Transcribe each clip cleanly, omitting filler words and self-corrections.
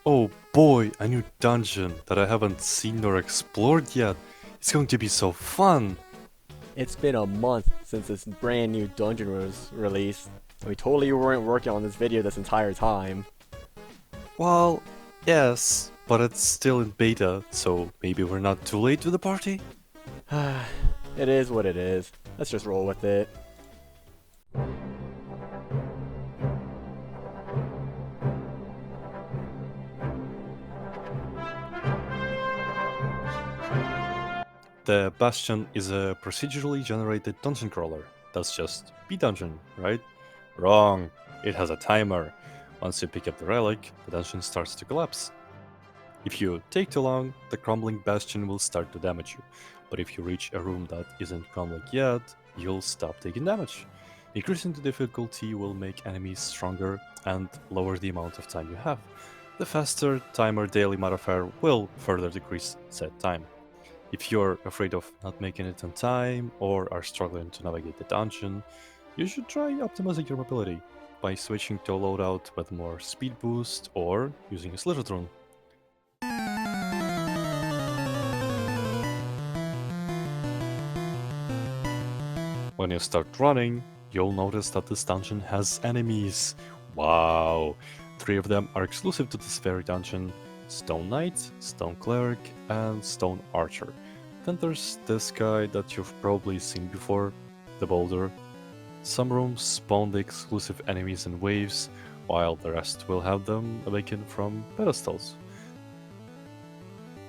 Oh boy, a new dungeon that I haven't seen or explored yet. It's going to be so fun! It's been a month since this brand new dungeon was released. We totally weren't working on this video this entire time. Well, yes, but it's still in beta, so maybe we're not too late to the party? It is what it is. Let's just roll with it. The Bastion is a procedurally generated dungeon crawler. That's just B-Dungeon, right? Wrong. It has a timer. Once you pick up the relic, the dungeon starts to collapse. If you take too long, the crumbling bastion will start to damage you. But if you reach a room that isn't crumbling yet, you'll stop taking damage. Increasing the difficulty will make enemies stronger and lower the amount of time you have. The faster timer daily modifier will further decrease said time. If you're afraid of not making it on time or are struggling to navigate the dungeon, you should try optimizing your mobility by switching to a loadout with more speed boost or using a slitter drone. When you start running, you'll notice that this dungeon has enemies. Wow! 3 of them are exclusive to this very dungeon: Stone Knight, Stone Cleric, and Stone Archer. Then there's this guy that you've probably seen before, the Boulder. Some rooms spawn the exclusive enemies in waves, while the rest will have them awaken from pedestals.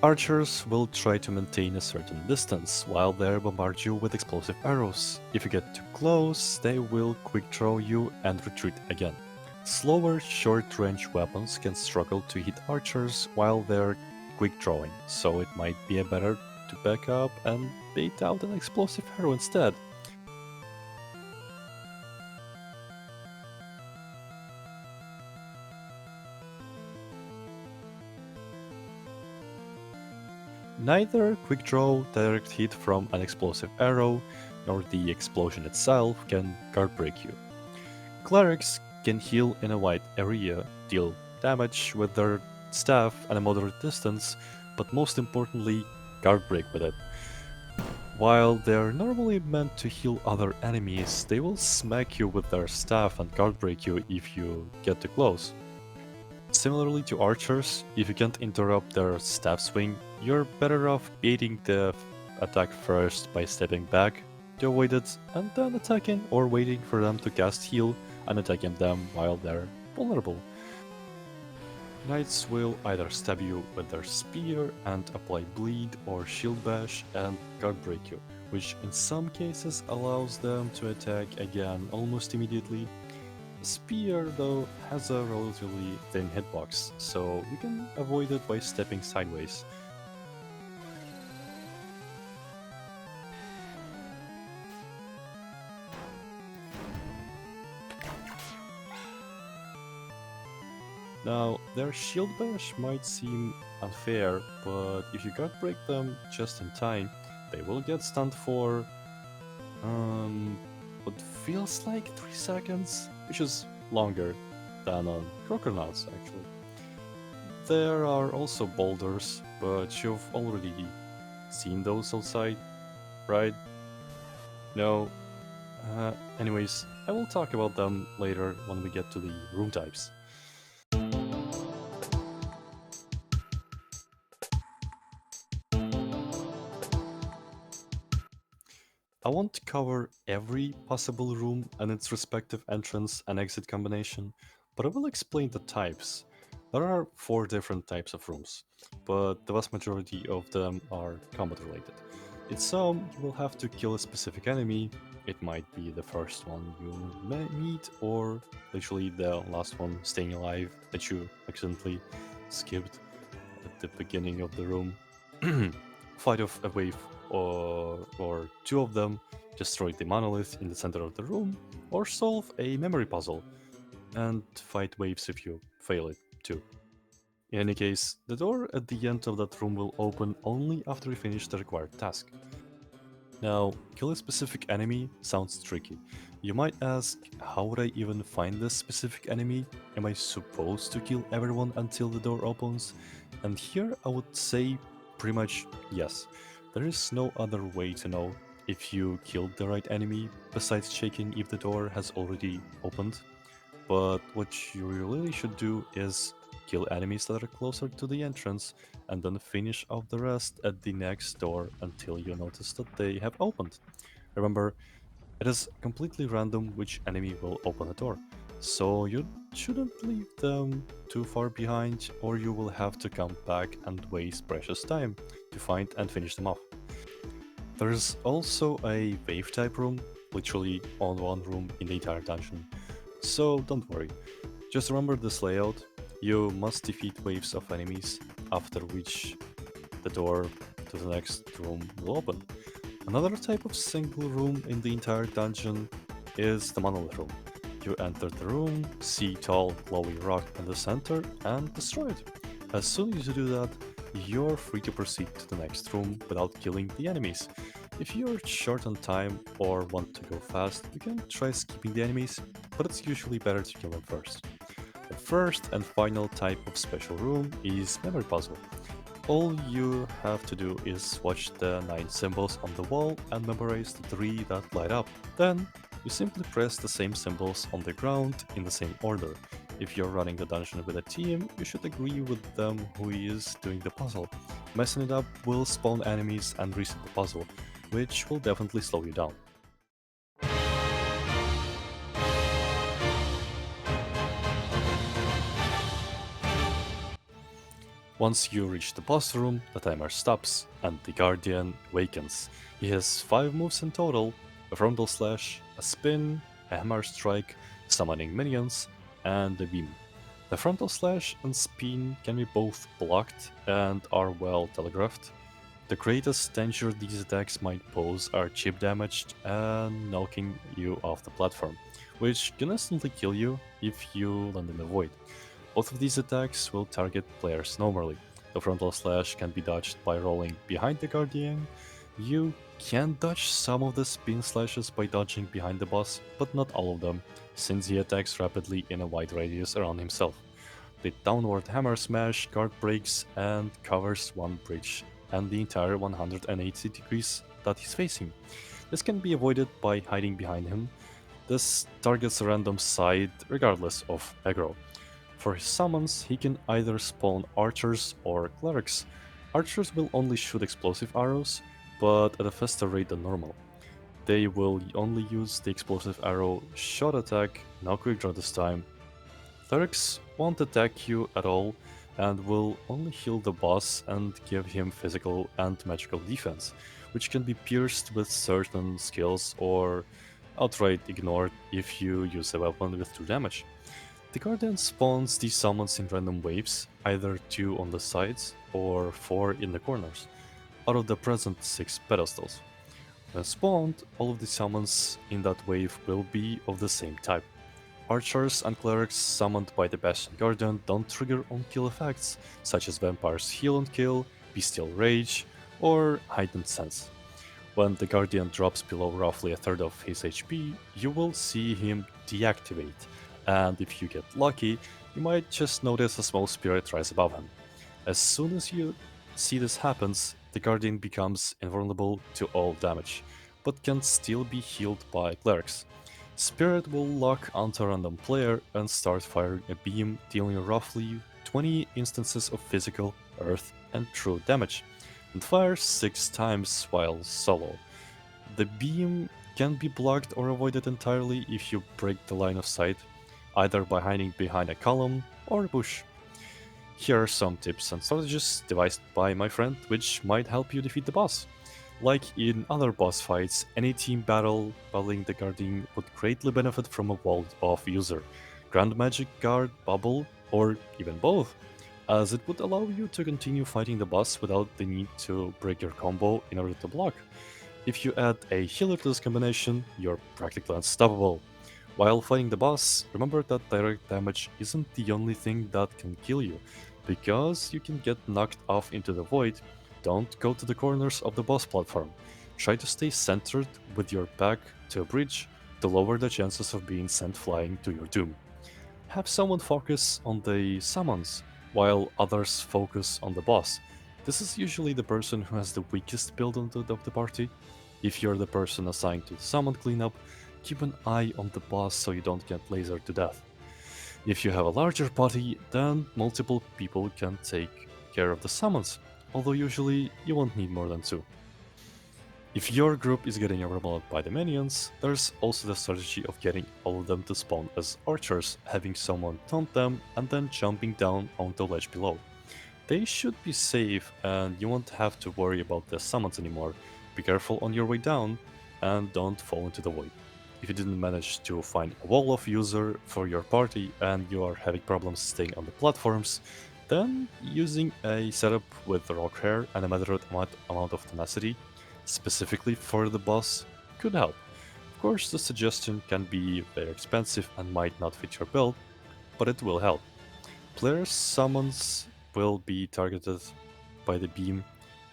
Archers will try to maintain a certain distance while they bombard you with explosive arrows. If you get too close, they will quick draw you and retreat again. Slower, short-range weapons can struggle to hit archers while they're quick drawing, so it might be better to back up and bait out an explosive arrow instead. Neither quick draw, direct hit from an explosive arrow, nor the explosion itself can guard break you. Clerics can heal in a wide area, deal damage with their staff at a moderate distance, but most importantly, guard break with it. While they're normally meant to heal other enemies, they will smack you with their staff and guard break you if you get too close. Similarly to archers, if you can't interrupt their staff swing, you're better off baiting the attack first by stepping back to avoid it and then attacking or waiting for them to cast heal and attacking them while they're vulnerable. Knights will either stab you with their spear and apply bleed or shield bash and guard break you, which in some cases allows them to attack again almost immediately. Spear, though, has a relatively thin hitbox, so you can avoid it by stepping sideways. Now, their shield bash might seem unfair, but if you guard break them just in time, they will get stunned for what feels like 3 seconds, which is longer than on Crocodile actually. There are also boulders, but you've already seen those outside, right? No. Anyways, I will talk about them later when we get to the room types. I won't cover every possible room and its respective entrance and exit combination, but I will explain the types. There are 4 different types of rooms, but the vast majority of them are combat related. In some, you will have to kill a specific enemy. It might be the first one you meet, or literally the last one staying alive that you accidentally skipped at the beginning of the room. Fight off a wave or 2 of them, destroy the monolith in the center of the room, or solve a memory puzzle, and fight waves if you fail it too. In any case, the door at the end of that room will open only after you finish the required task. Now, kill a specific enemy sounds tricky. You might ask, how would I even find this specific enemy? Am I supposed to kill everyone until the door opens? And here I would say pretty much yes. There is no other way to know if you killed the right enemy besides checking if the door has already opened. But what you really should do is kill enemies that are closer to the entrance and then finish off the rest at the next door until you notice that they have opened. Remember, it is completely random which enemy will open a door, so you shouldn't leave them too far behind or you will have to come back and waste precious time to find and finish them off. There's also a wave type room, literally on one room in the entire dungeon, so don't worry. Just remember this layout. You must defeat waves of enemies, after which the door to the next room will open. Another type of single room in the entire dungeon is the monolith room. You enter the room, see tall, glowy rock in the center, and destroy it. As soon as you do that, you're free to proceed to the next room without killing the enemies. If you're short on time or want to go fast, you can try skipping the enemies, but it's usually better to kill them first. The first and final type of special room is memory puzzle. All you have to do is watch the 9 symbols on the wall and memorize the 3 that light up. Then, you simply press the same symbols on the ground in the same order. If you're running the dungeon with a team, you should agree with them who is doing the puzzle. Messing it up will spawn enemies and reset the puzzle, which will definitely slow you down. Once you reach the boss room, the timer stops, and the Guardian awakens. He has 5 moves in total: a frontal slash, a spin, a hammer strike, summoning minions, and a beam. The frontal slash and spin can be both blocked and are well telegraphed. The greatest danger these attacks might pose are chip damage and knocking you off the platform, which can instantly kill you if you land in the void. Both of these attacks will target players normally. The frontal slash can be dodged by rolling behind the Guardian. You can dodge some of the spin slashes by dodging behind the boss, but not all of them, since he attacks rapidly in a wide radius around himself. The downward hammer smash guard breaks and covers one bridge and the entire 180 degrees that he's facing. This can be avoided by hiding behind him. This targets a random side regardless of aggro. For his summons, he can either spawn archers or clerics. Archers will only shoot explosive arrows, but at a faster rate than normal. They will only use the explosive arrow shot attack, no quick draw this time. Clerics won't attack you at all and will only heal the boss and give him physical and magical defense, which can be pierced with certain skills or outright ignored if you use a weapon with 2 damage. The Guardian spawns these summons in random waves, either 2 on the sides or 4 in the corners, out of the present 6 pedestals. When spawned, all of the summons in that wave will be of the same type. Archers and clerics summoned by the Bastion Guardian don't trigger on-kill effects, such as Vampire's Heal on Kill, Bestial Rage, or Heightened Sense. When the Guardian drops below roughly a third of his HP, you will see him deactivate, and if you get lucky, you might just notice a small spirit rise above him. As soon as you see this happens, the Guardian becomes invulnerable to all damage, but can still be healed by clerics. Spirit will lock onto a random player and start firing a beam, dealing roughly 20 instances of physical, earth, and true damage, and fires 6 times while solo. The beam can be blocked or avoided entirely if you break the line of sight, either by hiding behind a column or a bush. Here are some tips and strategies devised by my friend which might help you defeat the boss. Like in other boss fights, any team battling the Guardian would greatly benefit from a walled off user, Grand Magic Guard, Bubble, or even both, as it would allow you to continue fighting the boss without the need to break your combo in order to block. If you add a healer to this combination, you're practically unstoppable. While fighting the boss, remember that direct damage isn't the only thing that can kill you, because you can get knocked off into the void. Don't go to the corners of the boss platform. Try to stay centered with your back to a bridge to lower the chances of being sent flying to your doom. Have someone focus on the summons, while others focus on the boss. This is usually the person who has the weakest build of the party. If you're the person assigned to the summon cleanup, keep an eye on the boss so you don't get lasered to death. If you have a larger party, then multiple people can take care of the summons, although usually you won't need more than 2. If your group is getting overwhelmed by the minions, there's also the strategy of getting all of them to spawn as archers, having someone taunt them and then jumping down onto the ledge below. They should be safe and you won't have to worry about the summons anymore. Be careful on your way down and don't fall into the void. If you didn't manage to find a wall of user for your party and you are having problems staying on the platforms, then using a setup with rock hair and a moderate amount of tenacity specifically for the boss could help. Of course, the suggestion can be very expensive and might not fit your build, but it will help. Players' summons will be targeted by the beam,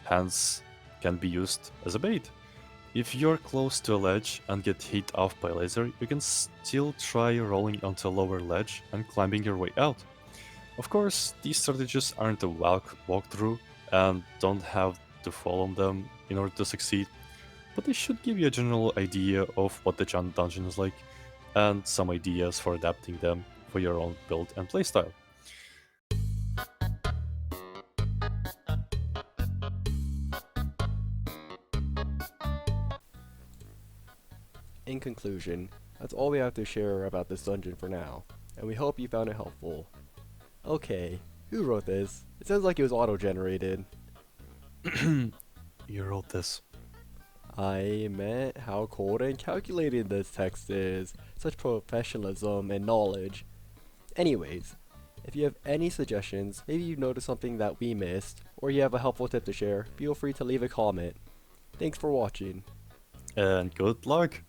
hence can be used as a bait. If you're close to a ledge and get hit off by a laser, you can still try rolling onto a lower ledge and climbing your way out. Of course, these strategies aren't a walkthrough and don't have to follow them in order to succeed, but they should give you a general idea of what the dungeon is like and some ideas for adapting them for your own build and playstyle. In conclusion, that's all we have to share about this dungeon for now, and we hope you found it helpful. Okay, who wrote this? It sounds like it was auto-generated. You wrote this. I meant how cold and calculated this text is. Such professionalism and knowledge. Anyways, if you have any suggestions, maybe you noticed something that we missed, or you have a helpful tip to share, feel free to leave a comment. Thanks for watching. And good luck!